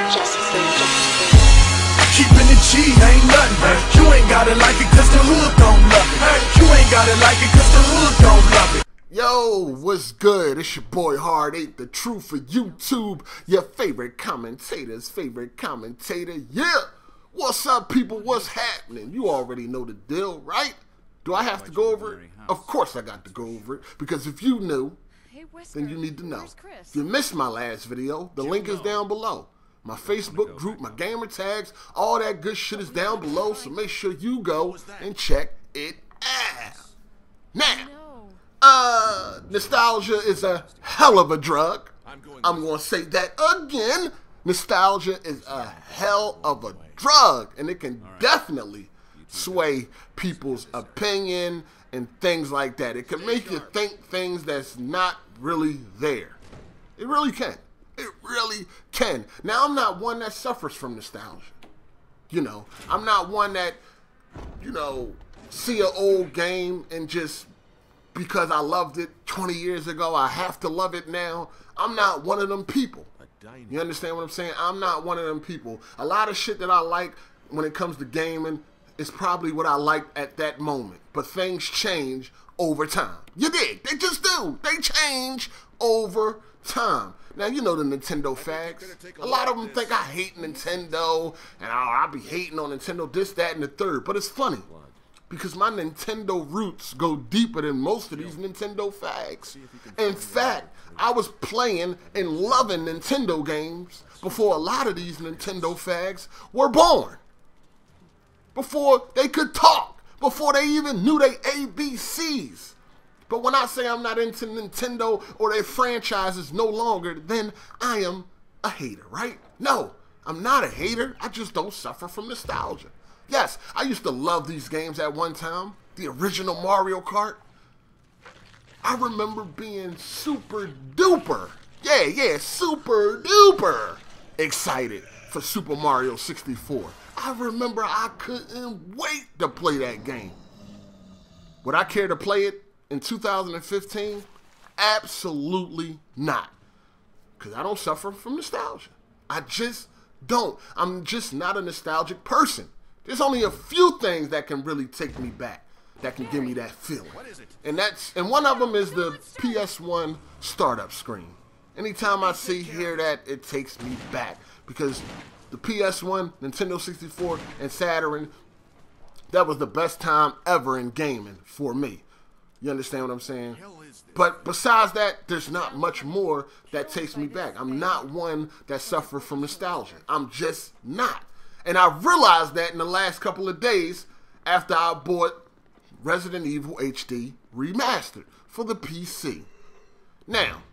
Keeping it G ain't nothing. You ain't gotta like it cause the hood don't love it. You ain't gotta like it cause the hood don't love it. Yo, what's good? It's your boy Hard8, the truth for YouTube, your favorite commentator's favorite commentator. Yeah! What's up, people? What's happening? You already know the deal, right? Do I have to go over it? Of course I got to go over it, because if you knew, then you need to know. If you missed my last video, the link is down below. My Facebook group, my gamer tags, all that good shit is down below, so make sure you go and check it out. Now, nostalgia is a hell of a drug. I'm going to say that again. Nostalgia is a hell of a drug, and it can definitely sway people's opinion and things like that. It can make you think things that's not really there. It really can. It really can. Now, I'm not one that suffers from nostalgia. You know, I'm not one that, you know, see an old game and just because I loved it 20 years ago, I have to love it now. I'm not one of them people. You understand what I'm saying? I'm not one of them people. A lot of shit that I like when it comes to gaming is probably what I liked at that moment. But things change over time. You dig? They just do. They change over time. Now, you know the Nintendo fags. A lot of them think I hate Nintendo, and I'll be hating on Nintendo, this, that, and the third. But it's funny, because my Nintendo roots go deeper than most of these Nintendo fags. In fact, I was playing and loving Nintendo games before a lot of these Nintendo fags were born. Before they could talk. Before they even knew their ABCs. But when I say I'm not into Nintendo or their franchises no longer, then I am a hater, right? No, I'm not a hater. I just don't suffer from nostalgia. Yes, I used to love these games at one time. The original Mario Kart. I remember being super duper, super duper excited for Super Mario 64. I remember I couldn't wait to play that game. Would I care to play it in 2015? Absolutely not. Because I don't suffer from nostalgia. I just don't. I'm just not a nostalgic person. There's only a few things that can really take me back, that can give me that feeling. And one of them is the PS1 startup screen. Anytime I hear that, it takes me back. Because the PS1, Nintendo 64, and Saturn, that was the best time ever in gaming for me. You understand what I'm saying? But besides that, there's not much more that takes me back. I'm not one that suffers from nostalgia. I'm just not. And I realized that in the last couple of days after I bought Resident Evil HD Remastered for the PC. Now,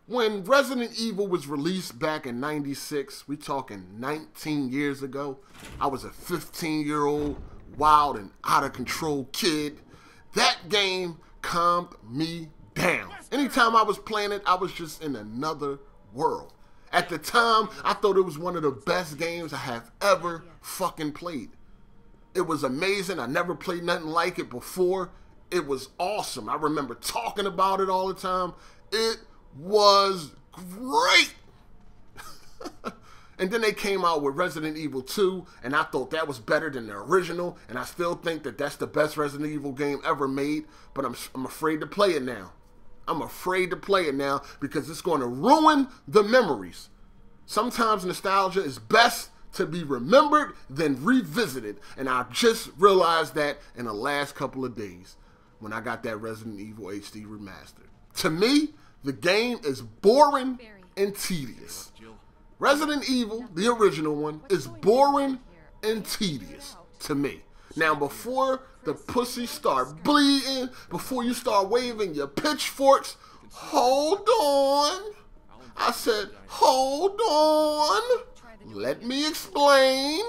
when Resident Evil was released back in '96, we talking 19 years ago, I was a 15-year-old wild and out-of-control kid. That game calmed me down. Anytime I was playing it, I was just in another world. At the time, I thought it was one of the best games I have ever fucking played. It was amazing. I never played nothing like it before. It was awesome. I remember talking about it all the time. It was great. And then they came out with Resident Evil 2, and I thought that was better than the original, and I still think that that's the best Resident Evil game ever made, but I'm afraid to play it now. I'm afraid to play it now because it's going to ruin the memories. Sometimes nostalgia is best to be remembered than revisited, and I just realized that in the last couple of days when I got that Resident Evil HD Remastered. To me, the game is boring and tedious. Resident Evil, the original one, is boring and tedious to me. Now, before the pussy start bleeding, before you start waving your pitchforks, hold on. I said, hold on. Let me explain.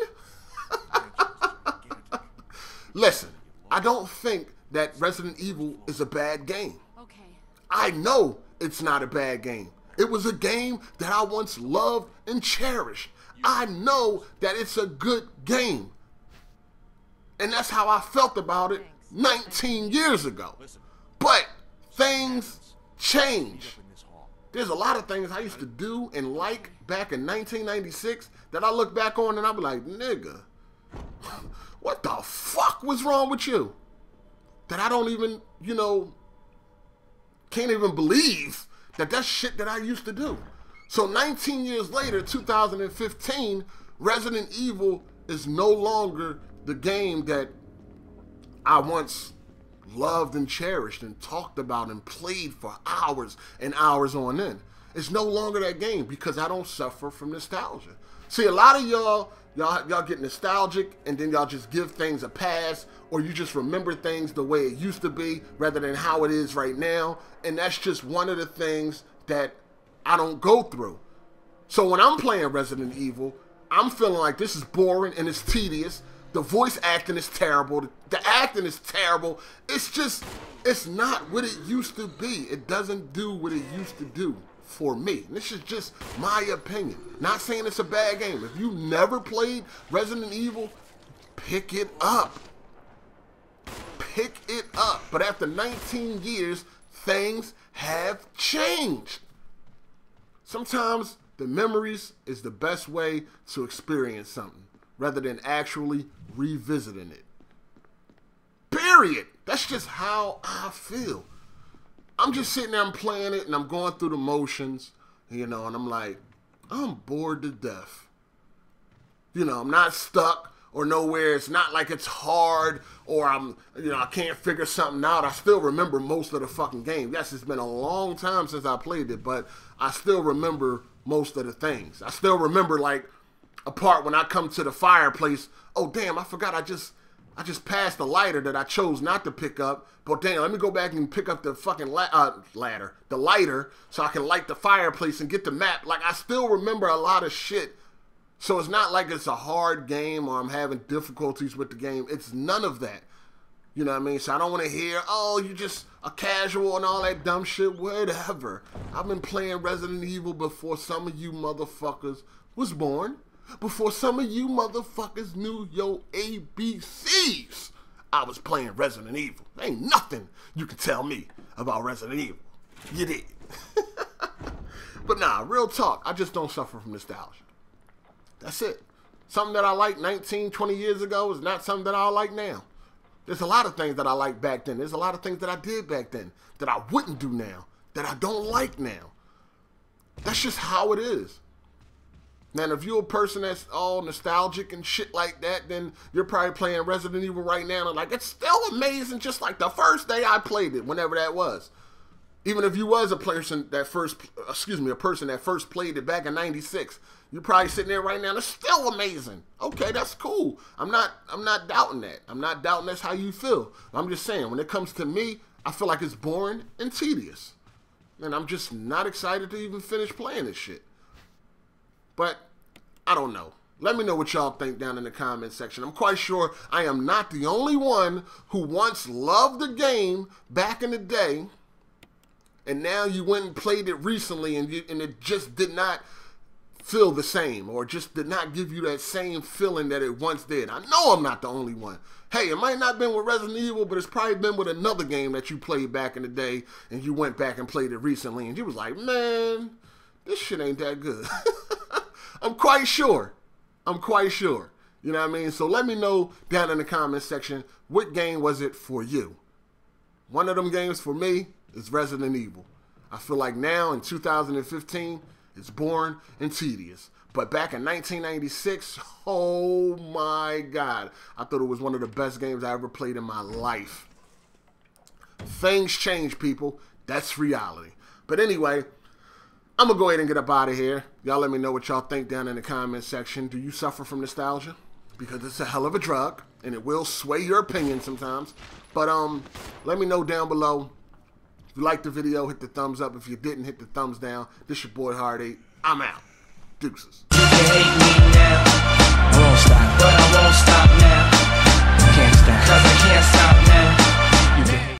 Listen, I don't think that Resident Evil is a bad game. I know it's not a bad game. It was a game that I once loved and cherished. I know that it's a good game. And that's how I felt about it 19 years ago. But things change. There's a lot of things I used to do and like back in 1996 that I look back on and I be like, nigga, what the fuck was wrong with you? That I don't even, you know, can't even believe that that's shit that I used to do. So 19 years later, 2015, Resident Evil is no longer the game that I once loved and cherished and talked about and played for hours and hours on end. It's no longer that game because I don't suffer from nostalgia. See, a lot of y'all get nostalgic and then y'all just give things a pass, or you just remember things the way it used to be rather than how it is right now. And that's just one of the things that I don't go through. So when I'm playing Resident Evil, I'm feeling like this is boring and it's tedious. The voice acting is terrible. The acting is terrible. It's just, it's not what it used to be. It doesn't do what it used to do for me. And this is just my opinion. Not saying it's a bad game. If you never played Resident Evil, pick it up. Pick it up. But after 19 years, things have changed. Sometimes the memories is the best way to experience something rather than actually revisiting it. Period. That's just how I feel. I'm just sitting there and playing it and I'm going through the motions, you know, and I'm like, I'm bored to death. You know, I'm not stuck or nowhere. It's not like it's hard or I can't figure something out. I still remember most of the fucking game. Yes, it's been a long time since I played it, but I still remember most of the things. I still remember like a part when I come to the fireplace. Oh damn, I forgot I just passed the lighter that I chose not to pick up. But damn, let me go back and pick up the fucking the lighter, so I can light the fireplace and get the map. Like, I still remember a lot of shit. So it's not like it's a hard game or I'm having difficulties with the game. It's none of that. You know what I mean? So I don't want to hear, oh, you just a casual and all that dumb shit. Whatever. I've been playing Resident Evil before some of you motherfuckers was born. Before some of you motherfuckers knew your ABCs. I was playing Resident Evil. There ain't nothing you can tell me about Resident Evil. You did. But nah, real talk, I just don't suffer from nostalgia. That's it. Something that I liked 19, 20 years ago is not something that I like now. There's a lot of things that I liked back then. There's a lot of things that I did back then that I wouldn't do now, that I don't like now. That's just how it is. Now, if you're a person that's all nostalgic and shit like that, then you're probably playing Resident Evil right now and like, it's still amazing just like the first day I played it, whenever that was. Even if you was a person that first played it back in 96, you're probably sitting there right now and it's still amazing. Okay, that's cool. I'm not doubting that. I'm not doubting that's how you feel. I'm just saying, when it comes to me, I feel like it's boring and tedious. And I'm just not excited to even finish playing this shit. But I don't know. Let me know what y'all think down in the comment section. I'm quite sure I am not the only one who once loved the game back in the day, and now you went and played it recently and it just did not feel the same, or just did not give you that same feeling that it once did. I know I'm not the only one. Hey, it might not have been with Resident Evil, but it's probably been with another game that you played back in the day and you went back and played it recently and you was like, man, this shit ain't that good. I'm quite sure. You know what I mean? So let me know down in the comment section, what game was it for you? One of them games for me is Resident Evil. I feel like now in 2015, it's boring and tedious. But back in 1996, oh my God, I thought it was one of the best games I ever played in my life. Things change, people. That's reality. But anyway, I'm going to go ahead and get up out of here. Y'all let me know what y'all think down in the comment section. Do you suffer from nostalgia? Because it's a hell of a drug, and it will sway your opinion sometimes. But let me know down below. If you liked the video, hit the thumbs up. If you didn't, hit the thumbs down. This your boy Hard8. I'm out. Deuces. You can hate me now. I won't stop. But I won't stop now. Can't stop.